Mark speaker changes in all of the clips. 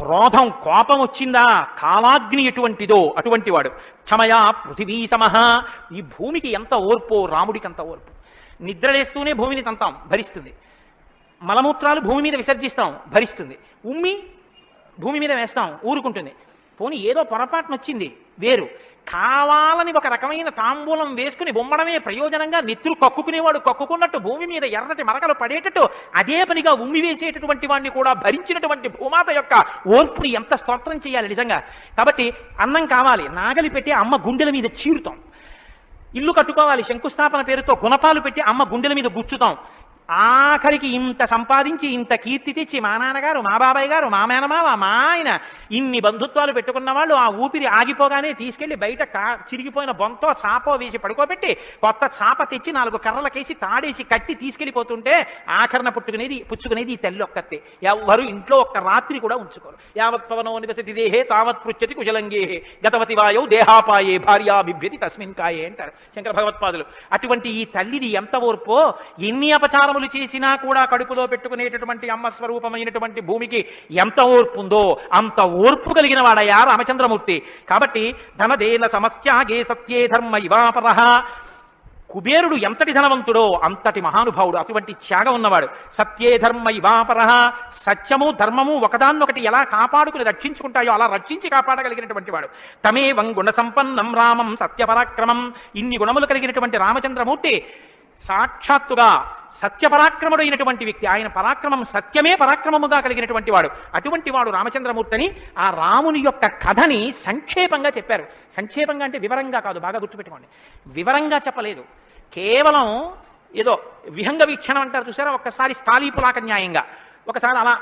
Speaker 1: క్రోధం కోపం వచ్చిందా కాలాగ్ని ఎటువంటిదో అటువంటి వాడు. క్షమయా పృథివీ సమహ, ఈ భూమికి ఎంత ఓర్పో రాముడికి అంత ఓర్పు. నిద్రలేస్తూనే భూమిని తంతాం, భరిస్తుంది. మలమూత్రాలు భూమి మీద విసర్జిస్తాం, భరిస్తుంది. ఉమ్మి భూమి మీద వేస్తాం, ఊరుకుంటుంది. పోనీ ఏదో పొరపాటున వచ్చింది వేరు, కావాలని ఒక రకమైన తాంబూలం వేసుకుని బొమ్మడమే ప్రయోజనంగా నెత్తురు కక్కుకునేవాడు కక్కుకున్నట్టు భూమి మీద ఎర్రటి మరకలు పడేటట్టు అదే పనిగా ఉమ్మి వేసేటటువంటి వాడిని కూడా భరించినటువంటి భూమాత యొక్క ఓర్పుని ఎంత స్తోత్రం చేయాలి నిజంగా. కాబట్టి అన్నం కావాలి, నాగలి పెట్టి అమ్మ గుండెల మీద చీరుతాం. ఇల్లు కట్టుకోవాలి, శంకుస్థాపన పేరుతో గుణపాలు పెట్టి అమ్మ గుండెల మీద గుచ్చుతాం. ఆఖరికి ఇంత సంపాదించి ఇంత కీర్తి తెచ్చి మా నాన్నగారు, మా బాబాయ్ గారు, మా మేనమావ, మా ఆయన ఇన్ని బంధుత్వాలు పెట్టుకున్న వాళ్ళు ఆ ఊపిరి ఆగిపోగానే తీసుకెళ్లి బయట చిరిగిపోయిన బొంతో చాపో వేసి పడుకోబెట్టి కొత్త చాప తెచ్చి 4 కర్రలకేసి తాడేసి కట్టి తీసుకెళ్లిపోతుంటే ఆఖరణ పుచ్చుకునేది ఈ తల్లి ఒక్కతే. ఎవరు ఇంట్లో ఒక్క రాత్రి కూడా ఉంచుకోరు. యావత్ పవనో నివసతి దేహే తావత్ పృచ్చతి కుశలంగేహే గతవతి వాయౌ దేహాపాయే భార్యా బిభ్యతి తస్మిన్ కాయే అంటారు శంకర భగవత్పాదులు. అటువంటి ఈ తల్లిది ఎంత ఓర్పో, ఎన్ని అపచారం చేసినా కూడా కడుపులో పెట్టుకునేటటువంటి అమ్మ స్వరూపమైనటువంటి భూమికి ఎంత ఓర్పు ఉందో అంత ఓర్పు కలిగిన వాడయ్యా రామచంద్రమూర్తి. కాబట్టి ధనదేన సమస్యాగే సత్యే ధర్మ ఇవాపరః, కుబేరుడు ఎంతటి ధనవంతుడో అంతటి మహానుభావుడు, అటువంటి త్యాగం ఉన్నవాడు. సత్యే ధర్మ ఇవాపరః, సత్యము ధర్మము ఒకదాన్నొకటి ఎలా కాపాడుకుని రక్షించుకుంటాయో అలా రక్షించి కాపాడగలిగినటువంటి వాడు. తమేవం గుణ సంపన్నం రామం సత్యపరాక్రమం, ఇన్ని గుణములు కలిగినటువంటి రామచంద్రమూర్తి సాక్షాత్తుగా సత్యపరాక్రముడైనటువంటి వ్యక్తి. ఆయన పరాక్రమం సత్యమే పరాక్రమముగా కలిగినటువంటి వాడు. అటువంటి వాడు రామచంద్రమూర్తిని ఆ రాముని యొక్క కథని సంక్షేపంగా చెప్పారు. సంక్షేపంగా అంటే వివరంగా కాదు, బాగా గుర్తుపెట్టుకోండి. వివరంగా చెప్పలేదు, కేవలం ఏదో విహంగ వీక్షణం అంటారు చూసారా, ఒక్కసారి స్థాళీపులాక న్యాయంగా ఒకసారి అలా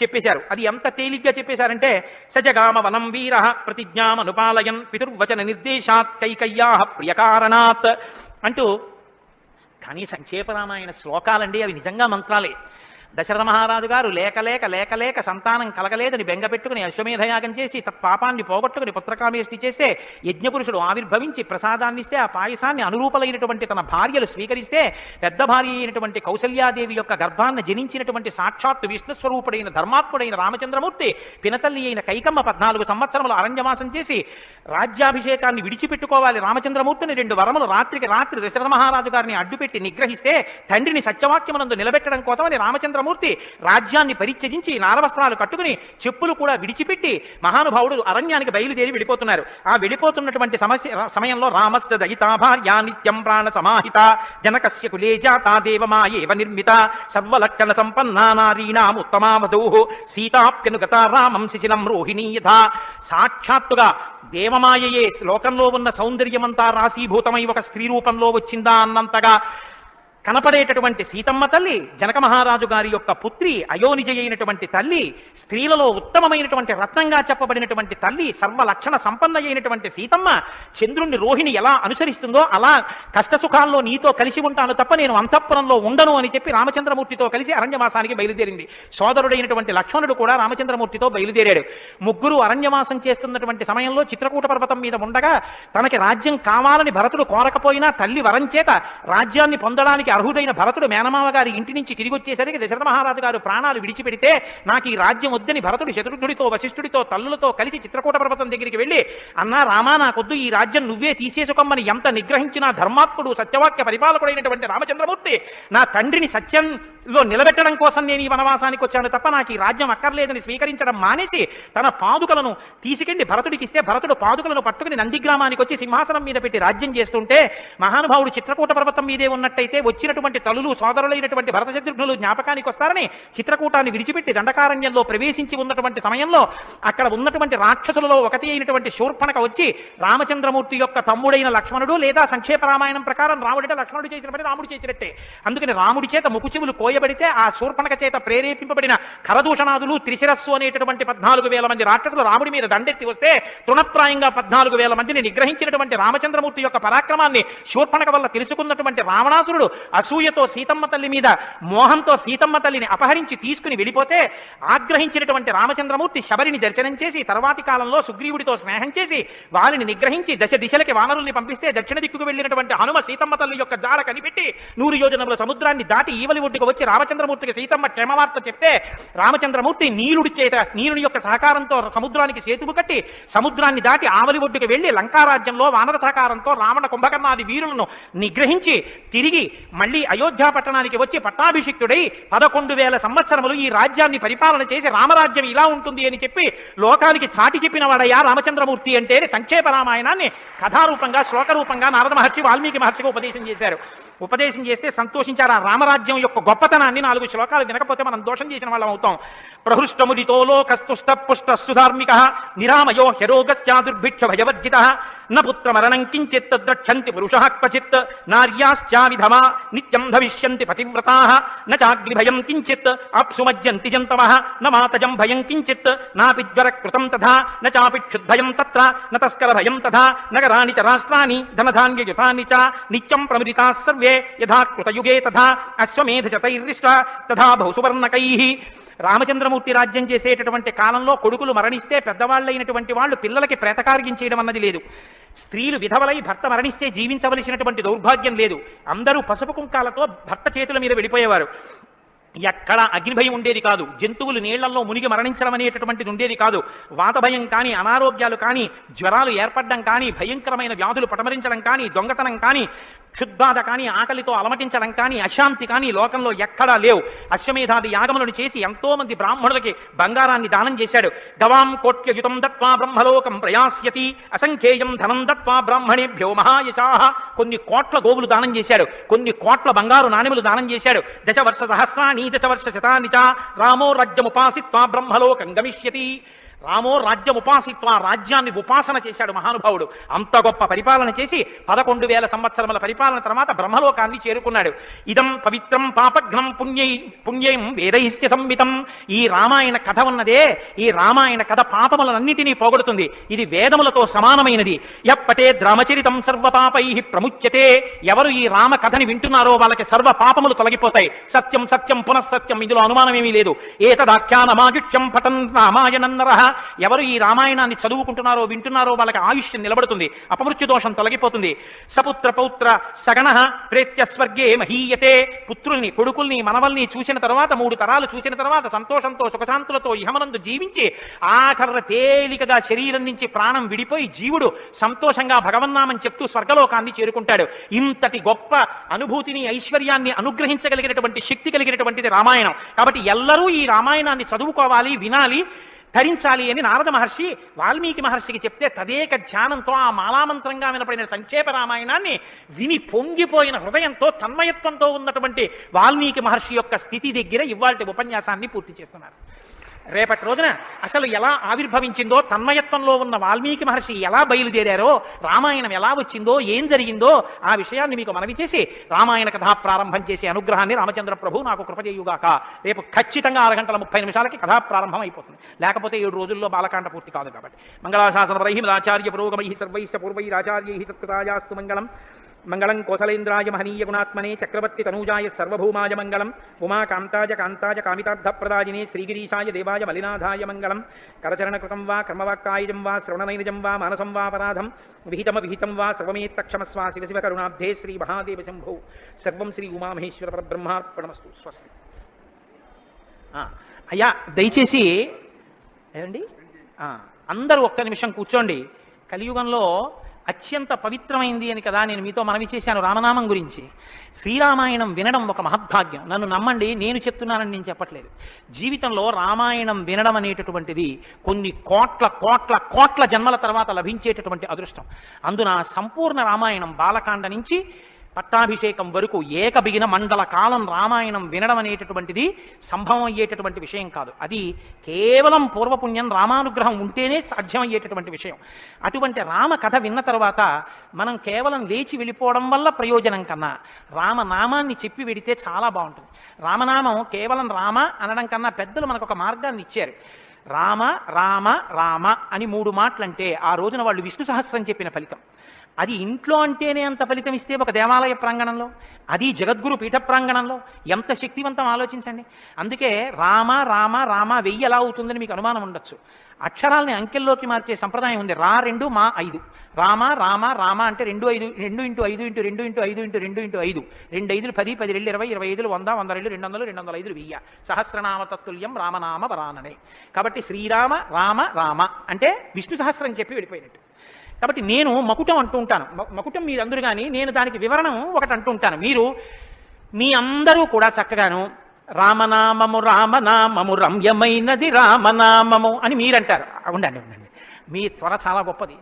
Speaker 1: చెప్పేశారు. అది ఎంత తేలిగ్గా చెప్పేశారంటే సజగామ వనం వీర ప్రతిజ్ఞామనుపాలయన్ పితుర్వచన నిర్దేశాత్ కైకయ్యా ప్రియకారణాత్ అంటూ. కానీ సంక్షేప రామాయణ శ్లోకాలండి, అవి నిజంగా మంత్రాలే. దశరథ మహారాజు గారు లేక సంతానం కలగలేదని బెంగపెట్టుకుని అశ్వమేధయాగం చేసి తత్పాపాన్ని పోగొట్టుకుని పుత్రకామేష్టి చేస్తే యజ్ఞపురుషుడు ఆవిర్భవించి ప్రసాదాన్ని ఇస్తే ఆ పాయసాన్ని అనురూపలైనటువంటి తన భార్యలు స్వీకరిస్తే పెద్ద భార్య అయినటువంటి కౌసల్యాదేవి యొక్క గర్భాన్ని జనించినటువంటి సాక్షాత్తు విష్ణుస్వరూపుడైన ధర్మాత్ముడైన రామచంద్రమూర్తి పినతల్లి అయిన కైకమ్మ 14 సంవత్సరములు అరణ్యవాసం చేసి రాజ్యాభిషేకాన్ని విడిచిపెట్టుకోవాలి రామచంద్రమూర్తిని 2 వరములు రాత్రికి రాత్రి దశరథ మహారాజు గారిని అడ్డుపెట్టి నిగ్రహిస్తే తండ్రిని సత్యవాక్యమునందు నిలబెట్టడం కోసమని రామచంద్రమూర్తి రాజ్యాన్ని పరిత్యజించి నారవస్త్రాలు కట్టుకుని చెప్పులు కూడా విడిచిపెట్టి మహానుభావుడు అరణ్యానికి బయలుదేరి వెళ్ళిపోతున్నారు. ఆ వెళ్ళిపోతున్నటువంటి సమయంలో రామస్య దయితా భార్యా నిత్యం ప్రాణ సమాహిత జనకస్య కులే జాతా దేవమాయేవ నిర్మిత సర్వలక్షణ సంపన్నా నారీణాం ఉత్తమావధూః సీతాప్యనుగత రామం శిశిలం రోహిణీ యథా. సాక్షాత్తుగా దేవమాయయే లోకంలో ఉన్న సౌందర్యమంతా రాశీభూతమై ఒక స్త్రీ రూపంలో వచ్చిందా అన్నంతగా కనపడేటటువంటి సీతమ్మ తల్లి, జనక మహారాజు గారి యొక్క పుత్రి, అయోనిజ అయినటువంటి తల్లి, స్త్రీలలో ఉత్తమమైనటువంటి రత్నంగా చెప్పబడినటువంటి తల్లి, సర్వలక్షణ సంపన్న అయినటువంటి సీతమ్మ చంద్రుణ్ణి రోహిణి ఎలా అనుసరిస్తుందో అలా కష్టసుఖాల్లో నీతో కలిసి ఉంటాను తప్ప నేను అంతఃపురంలో ఉండను అని చెప్పి రామచంద్రమూర్తితో కలిసి అరణ్యవాసానికి బయలుదేరింది. సోదరుడైనటువంటి లక్ష్మణుడు కూడా రామచంద్రమూర్తితో బయలుదేరాడు. ముగ్గురు అరణ్యవాసం చేస్తున్నటువంటి సమయంలో చిత్రకూట పర్వతం మీద ఉండగా తనకి రాజ్యం కావాలని భరతుడు కోరకపోయినా తల్లి వరం చేత రాజ్యాన్ని పొందడానికి అర్హుడైన భరతుడు మేనమామ గారి ఇంటి నుంచి తిరిగి వచ్చేసరికి దశరథ మహారాజు గారు ప్రాణాలు విడిచిపెడితే నాకు ఈ రాజ్యం వద్దని భరతుడు శత్రుఘ్నుడితో వశిష్ఠుడితో తల్లులతో కలిసి చిత్రకూట పర్వతం దగ్గరికి వెళ్ళి అన్నా రామా నాకొద్దు, ఈ రాజ్యం నువ్వే తీసేసుకోమని ఎంత నిగ్రహించినా ధర్మాత్ముడు సత్యవాక్య పరిపాలకుడైనటువంటి రామచంద్రమూర్తి నా తండ్రిని సత్యంలో నిలబెట్టడం కోసం నేను ఈ వనవాసానికి వచ్చాను తప్ప నాకు ఈ రాజ్యం అక్కర్లేదని స్వీకరించడం మానేసి తన పాదుకలను తీసుకెళ్లి భరతుడికి ఇస్తే భరతుడు పాదుకలను పట్టుకుని నందిగ్రామానికి వచ్చి సింహాసనం మీద పెట్టి రాజ్యం చేస్తుంటే మహానుభావుడు చిత్రకూట పర్వతం మీదే ఉన్నట్టయితే వచ్చినటువంటి తల్లులు సోదరులైనటువంటి భరత శత్రుఘ్నులు జ్ఞాపకానికి వస్తారని చిత్రకూటాన్ని విడిచిపెట్టి దండకారణ్యంలో ప్రవేశించి ఉన్నటువంటి సమయంలో అక్కడ ఉన్నటువంటి రాక్షసులలో ఒకటి అయినటువంటి శూర్పణక వచ్చి రామచంద్రమూర్తి యొక్క తమ్ముడైన లక్ష్మణుడు లేదా సంక్షేప రామాయణం ప్రకారం రాముడిటే లక్ష్మణుడు చేసిన పని రాముడు చేసినట్టే. అందుకని రాముడి చేత ముకుచెవులు కోయబడితే ఆ శూర్పణక చేత ప్రేరేపింపబడిన కరదూషణాదులు త్రిశిరస్సు అనేటటువంటి 14,000 మంది రాక్షసులు రాముడి మీద దండెత్తి వస్తే తృణప్రాయంగా 14,000 మందిని నిగ్రహించినటువంటి రామచంద్రమూర్తి యొక్క పరాక్రమాన్ని శూర్పణక వల్ల తెలుసుకున్నటువంటి రావణాసురుడు అసూయతో సీతమ్మ తల్లి మీద మోహంతో సీతమ్మ తల్లిని అపహరించి తీసుకుని వెళ్ళిపోతే ఆగ్రహించినటువంటి రామచంద్రమూర్తి శబరిని దర్శనం చేసి తర్వాతి కాలంలో సుగ్రీవుడితో స్నేహం చేసి వారిని నిగ్రహించి దశ దిశలకి వానరుల్ని పంపిస్తే దక్షిణ దిక్కుకు వెళ్ళినటువంటి హనుమ సీతమ్మ తల్లి యొక్క జాడ కనిపెట్టి 100 యోజనముల సముద్రాన్ని దాటి ఈవలి ఒడ్డుకు వచ్చి రామచంద్రమూర్తికి సీతమ్మ క్షేమవార్త చెప్తే రామచంద్రమూర్తి నీలుని యొక్క సహకారంతో సముద్రానికి సేతువు కట్టి సముద్రాన్ని దాటి ఆవలి ఒడ్డుకు వెళ్లి లంకారాజ్యంలో వానర సహకారంతో రావణ కుంభకర్ణాది వీరులను నిగ్రహించి తిరిగి మళ్లీ అయోధ్య పట్టణానికి వచ్చి పట్టాభిషిక్తుడై 11,000 సంవత్సరములు ఈ రాజ్యాన్ని పరిపాలన చేసి రామరాజ్యం ఇలా ఉంటుంది అని చెప్పి లోకానికి చాటి చెప్పిన వాడయ్యా రామచంద్రమూర్తి అంటే సంక్షేప రామాయణాన్ని కథారూపంగా శ్లోకరూపంగా నారద మహర్షి వాల్మీకి మహర్షిగా ఉపదేశం చేశారు. ఉపదేశం చేస్తే సంతోషించారు. ఆ రామరాజ్యం యొక్క గొప్పతనాన్ని 4 శ్లోకాలు వినకపోతే మనం దోషం చేసిన వాళ్ళం అవుతాం. ప్రహృష్టముదితో లోకస్తుష్ట పుష్ట సుధార్మిక నిరామయో హ్యరోగశ్చాదుర్భిక్ష భయవర్జిత న పుత్రమరణం కించిత్ ద్రక్షంతి పురుషః క్వచిత్ నార్యాశ్చా విధమా నిత్యం భవిష్యంతి పతివ్రతాః న చాగ్నిభయం కించిత్ అప్సుమజ్జంతి జంతవః న మాతజం భయం కించిత్ నాపి జ్వరకృతం తథా న చాపి క్షుద్భయం తత్ర న తస్కర భయం తథా నగరాణి చ రాష్ట్రాని ధనధాన్యయుతాని చ నిత్యం ప్రముదితాః సర్వే యథా కృతయుగే తథా అశ్వమేధ శతైర్రిష్టా తథా బహుసువర్ణకైః. రామచంద్రమూర్తి రాజ్యం చేసేటటువంటి కాలంలో కొడుకులు మరణిస్తే పెద్దవాళ్ళైనటువంటి వాళ్ళు పిల్లలకి ప్రేతకార్యం చేయడం అన్నది లేదు. స్త్రీలు విధవలై భర్త మరణిస్తే జీవించవలసినటువంటి దౌర్భాగ్యం లేదు. అందరూ పసుపు కుంకాలతో భర్త చేతుల మీద వెళ్ళిపోయేవారు. ఎక్కడ అగ్నిభయం ఉండేది కాదు. జంతువులు నీళ్లలో మునిగి మరణించడం అనేటటువంటిది ఉండేది కాదు. వాతభయం కానీ అనారోగ్యాలు కానీ జ్వరాలు ఏర్పడడం కానీ భయంకరమైన వ్యాధులు పటమరించడం కానీ దొంగతనం కానీ క్షుద్బాధ కానీ ఆకలితో అలమటించడం కానీ అశాంతి కానీ లోకంలో ఎక్కడా లేవు. అశ్వమేధాది యాగములను చేసి ఎంతో మంది బ్రాహ్మణులకి బంగారాన్ని దానం చేశాడు. గవాం కోట్యయుతం దత్వా బ్రహ్మలోకం ప్రయాస్యతి అసంఖ్యేయం ధనం దత్వా బ్రాహ్మణేభ్యో మహాయశాః. కొన్ని కోట్ల గోవులు దానం చేశాడు. కొన్ని కోట్ల బంగారు నాణెములు దానం చేశాడు. దశవర్ష సహస్రాణి దశవర్ష శతాని చ రామో రాజ్యముపాసిత్వా బ్రహ్మలోకం గమిష్యతి. రామో రాజ్యముపాసిత్వా రాజ్యాన్ని ఉపాసన చేశాడు మహానుభావుడు. అంత గొప్ప పరిపాలన చేసి 11,000 సంవత్సరముల పరిపాలన తర్వాత బ్రహ్మలోకాన్ని చేరుకున్నాడు. ఇదం పవిత్రం పాపఘ్నం పుణ్యం వేదైశ్చ సంవితం. ఈ రామాయణ కథ ఉన్నదే, ఈ రామాయణ కథ పాపములన్నిటినీ పోగొడుతుంది. ఇది వేదములతో సమానమైనది. యప్పటే రామచరితం సర్వపాపై ప్రముచ్యతే. ఎవరు ఈ రామ కథని వింటున్నారో వాళ్ళకి సర్వ పాపములు తొలగిపోతాయి. సత్యం సత్యం పునఃసత్యం, ఇందులో అనుమానమేమీ లేదు. ఏతదాఖ్యానమాయుష్యం పఠన్ రామాయణన్నరః. ఎవరు ఈ రామాయణాన్ని చదువుకుంటున్నారో వింటున్నారో వాళ్ళకి ఆయుష్యం నిలబడుతుంది, అపమృత్యు దోషం తొలగిపోతుంది. సపుత్ర పౌత్ర సగణ ప్రేత్య స్వర్గే మహీయతే. పుత్రుల్ని కొడుకుల్ని మనవల్ని చూసిన తర్వాత 3 తరాలు చూసిన తర్వాత సంతోషంతో సుఖశాంతులతో ఇహమనందు జీవించి ఆఖర్ర తేలికగా శరీరం నుంచి ప్రాణం విడిపోయి జీవుడు సంతోషంగా భగవన్నామని చెప్తూ స్వర్గలోకాన్ని చేరుకుంటాడు. ఇంతటి గొప్ప అనుభూతిని ఐశ్వర్యాన్ని అనుగ్రహించగలిగినటువంటి శక్తి కలిగినటువంటిది రామాయణం. కాబట్టి ఎల్లరూ ఈ రామాయణాన్ని చదువుకోవాలి, వినాలి, ధరించాలి అని నారద మహర్షి వాల్మీకి మహర్షికి చెప్తే తదేక ధ్యానంతో ఆ మాలామంత్రంగా వినపడిన సంక్షేప రామాయణాన్ని విని పొంగిపోయిన హృదయంతో తన్మయత్వంతో ఉన్నటువంటి వాల్మీకి మహర్షి యొక్క స్థితి దగ్గర ఇవాల్టి ఉపన్యాసాన్ని పూర్తి చేస్తున్నారు. రేపటి రోజున అసలు ఎలా ఆవిర్భవించిందో, తన్మయత్వంలో ఉన్న వాల్మీకి మహర్షి ఎలా బయలుదేరారో, రామాయణం ఎలా వచ్చిందో, ఏం జరిగిందో ఆ విషయాన్ని మీకు మనవి చేసి రామాయణ కథా ప్రారంభం చేసే అనుగ్రహాన్ని రామచంద్ర ప్రభు నాకు కృపచేయుగాక. రేపు ఖచ్చితంగా 6 గంటల 30 నిమిషాలకి కథా ప్రారంభం అయిపోతుంది. లేకపోతే 7 రోజుల్లో బాలకాండ పూర్తి కాదు. కాబట్టి మంగళాశాసనపరై ఆచార్య పురోగమై సర్వైశ్చ పూర్వైరాచార్యై సత్కృతాయాస్తు మంగళం. మంగళం కోసలేంద్రాయ మహనీయ గుణాత్మనే చక్రవర్తి తనూజాయ సర్వభౌమాయ మంగళం. ఉమాకాంతాయ కాంతాయ కామితార్థప్రదాయినే శ్రీగిరీశాయ దేవాయ మలినాథాయ మంగళం. కరచరణకృతం వా కర్మవాక్కాయజం వా శ్రవణనైనజం వా మానసం వాపరాధం విహితమవిహితం వా సర్వమేత్తక్షమస్వ శివ శివ కరుణాబ్ధే శ్రీ మహాదేవ శంభో. సర్వం శ్రీ ఉమామహేశ్వర పరబ్రహ్మార్పణమస్తు. స్వస్తి. అయ్యా దయచేసి ఏమండి అందరూ ఒక్క నిమిషం కూర్చోండి. కలియుగంలో అత్యంత పవిత్రమైంది అని కదా నేను మీతో మనవి చేశాను రామనామం గురించి. శ్రీరామాయణం వినడం ఒక మహద్భాగ్యం. నన్ను నమ్మండి, నేను చెప్తున్నానని నేను చెప్పట్లేదు. జీవితంలో రామాయణం వినడం అనేటటువంటిది కొన్ని కోట్ల కోట్ల కోట్ల జన్మల తర్వాత లభించేటటువంటి అదృష్టం. అందున సంపూర్ణ రామాయణం బాలకాండ నుంచి పట్టాభిషేకం వరకు ఏకబిగిన మండల కాలం రామాయణం వినడం అనేటటువంటిది సంభవం అయ్యేటటువంటి విషయం కాదు. అది కేవలం పూర్వపుణ్యం రామానుగ్రహం ఉంటేనే సాధ్యమయ్యేటటువంటి విషయం. అటువంటి రామ కథ విన్న తర్వాత మనం కేవలం లేచి వెళ్ళిపోవడం వల్ల ప్రయోజనం కన్నా రామనామాన్ని చెప్పి వెడితే చాలా బాగుంటుంది. రామనామం కేవలం రామ అనడం కన్నా పెద్దలు మనకు ఒక మార్గాన్ని ఇచ్చారు. రామ రామ రామ అని 3 మాటలంటే ఆ రోజున వాళ్ళు విష్ణు సహస్రం చెప్పిన ఫలితం. అది ఇంట్లో అంటేనే అంత ఫలితం ఇస్తే ఒక దేవాలయ ప్రాంగణంలో, అది జగద్గురు పీఠ ప్రాంగణంలో ఎంత శక్తివంతం ఆలోచించండి. అందుకే రామ రామ రామ 1000 ఎలా అవుతుందని మీకు అనుమానం ఉండొచ్చు. అక్షరాలని అంకెల్లోకి మార్చే సంప్రదాయం ఉంది. రా 2 మా 5, రామ రామ రామ అంటే 2 5 2 × 5 × 2 × 5 × 2 × 5, 2 5 10, 10 2 20, 25 100, 100 200, 205 1000, సహస్రనామ తత్తుల్యం రామనామ వరాననే. కాబట్టి శ్రీరామ రామ రామ అంటే విష్ణు సహస్రం చెప్పి వెళ్ళిపోయినట్టు. కాబట్టి నేను మకుటం అంటూ ఉంటాను. మకుటం మీరందరూ కానీ నేను దానికి వివరణం ఒకటి అంటూ ఉంటాను. మీరు మీ అందరూ కూడా చక్కగాను రామనామము రామనామము రమ్యమైనది రామనామము అని మీరంటారు. ఉండండి ఉండండి, మీ త్వర చాలా గొప్పది.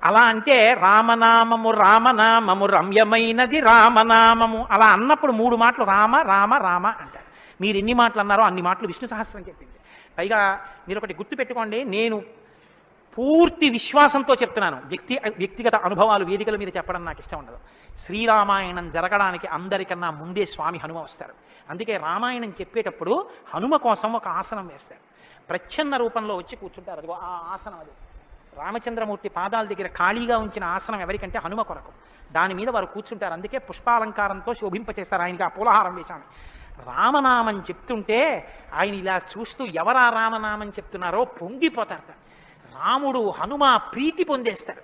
Speaker 1: అలా అంటే రామనామము రామనామము రమ్యమైనది రామనామము అలా అన్నప్పుడు 3 మాటలు రామ రామ రామ అంటారు. మీరు ఎన్ని మాటలు అన్నారో అన్ని మాటలు విష్ణు సహస్రం చెప్పింది. పైగా మీరు ఒకటి గుర్తు పెట్టుకోండి, నేను పూర్తి విశ్వాసంతో చెప్తున్నాను. వ్యక్తిగత అనుభవాలు వేదికల మీద చెప్పడం నాకు ఇష్టం ఉండదు. శ్రీరామాయణం జరగడానికి అందరికన్నా ముందే స్వామి హనుమ వస్తారు. అందుకే రామాయణం చెప్పేటప్పుడు హనుమ కోసం ఒక ఆసనం వేస్తారు. ప్రచ్ఛన్న రూపంలో వచ్చి కూర్చుంటారు. అదిగో ఆ ఆసనం, అది రామచంద్రమూర్తి పాదాల దగ్గర ఖాళీగా ఉంచిన ఆసనం ఎవరికంటే హనుమ కొరకు. దాని మీద వారు కూర్చుంటారు. అందుకే పుష్పాలంకారంతో శోభింపచేస్తారు. ఆయనకి ఆ పూలహారం వేశాను. రామనామం చెప్తుంటే ఆయన ఇలా చూస్తూ ఎవరా రామనామం చెప్తున్నారో పొంగిపోతారు. రాముడు హనుమ ప్రీతి పొందేస్తారు.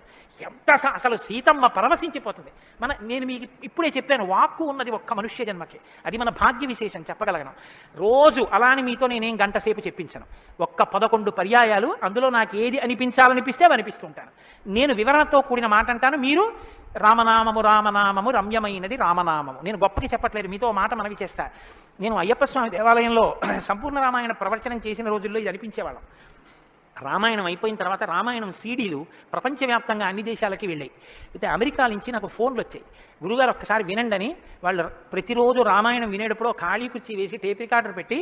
Speaker 1: ఎంత అసలు సీతమ్మ పరవశించిపోతుంది. నేను మీకు ఇప్పుడే చెప్పాను, వాక్కు ఉన్నది ఒక్క మనుష్య జన్మకి, అది మన భాగ్య విశేషం చెప్పగలను. రోజు అలాని మీతో నేనేం గంట సేపు చెప్పించను. ఒక్క 11 పర్యాయాలు అందులో నాకు ఏది అనిపించాలనిపిస్తే అవి అనిపిస్తుంటాను. నేను వివరణతో కూడిన మాట అంటాను, మీరు రామనామము రామనామము రమ్యమైనది రామనామము. నేను గొప్పకి చెప్పట్లేదు, మీతో మాట మనవి చేస్తా. నేను అయ్యప్ప స్వామి దేవాలయంలో సంపూర్ణ రామాయణ ప్రవచనం చేసిన రోజుల్లో ఇది అనిపించేవాళ్ళం. రామాయణం అయిపోయిన తర్వాత రామాయణం సీడీలు ప్రపంచవ్యాప్తంగా అన్ని దేశాలకి వెళ్ళాయి. అయితే అమెరికా నుంచి నాకు ఫోన్లు వచ్చాయి, గురుగారు ఒక్కసారి వినండి అని. వాళ్ళు ప్రతిరోజు రామాయణం వినేటప్పుడు ఖాళీ కుర్చీ వేసి టేప్ రికార్డర్ పెట్టి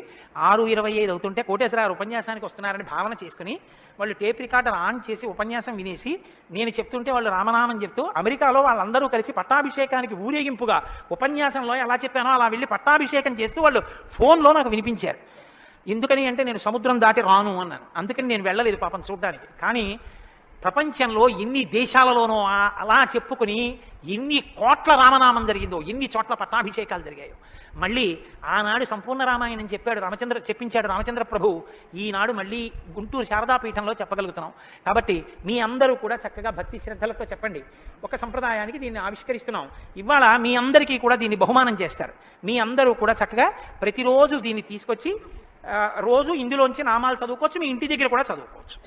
Speaker 1: 6:25 అవుతుంటే కోటేశ్వరరావు ఉపన్యాసానికి వస్తున్నారని భావన చేసుకుని వాళ్ళు టేప్ రికార్డర్ ఆన్ చేసి ఉపన్యాసం వినేసి నేను చెప్తుంటే వాళ్ళు రామనామం చెప్తూ అమెరికాలో వాళ్ళందరూ కలిసి పట్టాభిషేకానికి ఊరేగింపుగా ఉపన్యాసంలో ఎలా చెప్పానో అలా వెళ్ళి పట్టాభిషేకం చేస్తూ వాళ్ళు ఫోన్లో నాకు వినిపించారు. ఎందుకని అంటే నేను సముద్రం దాటి రాను అన్నాను. అందుకని నేను వెళ్ళలేదు పాపం చూడడానికి. కానీ ప్రపంచంలో ఎన్ని దేశాలలోనో అలా చెప్పుకుని ఎన్ని కోట్ల రామనామం జరిగిందో, ఎన్ని చోట్ల పట్టాభిషేకాలు జరిగాయో. మళ్ళీ ఆనాడు సంపూర్ణ రామాయణం చెప్పించాడు రామచంద్ర ప్రభు. ఈనాడు మళ్ళీ గుంటూరు శారదాపీఠంలో చెప్పగలుగుతున్నాం. కాబట్టి మీ అందరూ కూడా చక్కగా భక్తి శ్రద్ధలతో చెప్పండి. ఒక సంప్రదాయానికి దీన్ని ఆవిష్కరిస్తున్నాం. ఇవాళ మీ అందరికీ కూడా దీన్ని బహుమానం చేస్తారు. మీ అందరూ కూడా చక్కగా ప్రతిరోజు దీన్ని తీసుకొచ్చి రోజు ఇందులోంచి నామాలు చదువుకోవచ్చు. మీ ఇంటి దగ్గర కూడా చదువుకోవచ్చు.